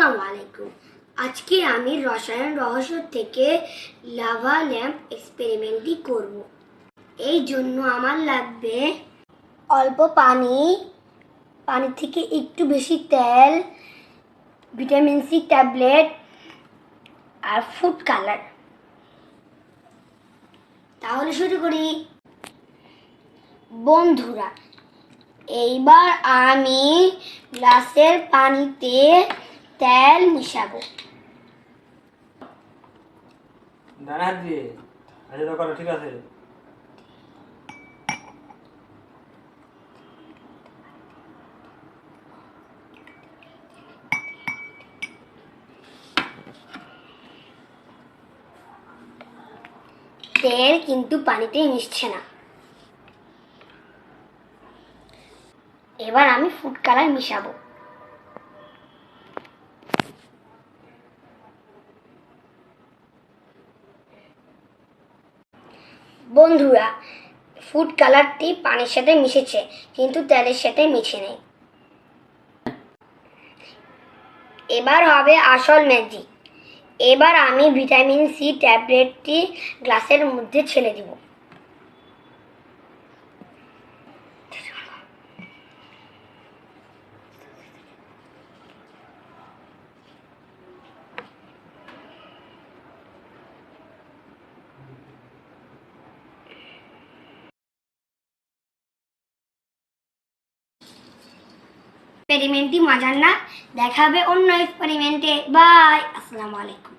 আসসালামু আলাইকুম। আজকে আমি রসায়ন রহস্য থেকে লাভা ল্যাম্প এক্সপেরিমেন্টটি করব। এই জন্য আমার লাগবে অল্প পানি থেকে একটু বেশি তেল, ভিটামিন সি ট্যাবলেট আর ফুড কালার। তাহলে শুরু করি। বন্ধুরা, এইবার আমি গ্লাসের পানিতে তেল মিশাবো। ডান হাত দিয়ে আচ্ছা তো করো, ঠিক আছে। তেল কিন্তু পানিতে মিশছে না। এবার আমি ফুড কালার মিশাবো। বন্ধুরা, ফুড কালারটি পানির সাথে মিশেছে কিন্তু তেলের সাথে মিশে নেই। এবার হবে আসল ম্যাজিক। এবার আমি ভিটামিন সি ট্যাবলেটটি গ্লাসের মধ্যে ছেড়ে দিব। এক্সপেরিমেন্টটি মজার না? দেখা হবে অন্য এক্সপেরিমেন্টে। বাই। আসসালামু আলাইকুম।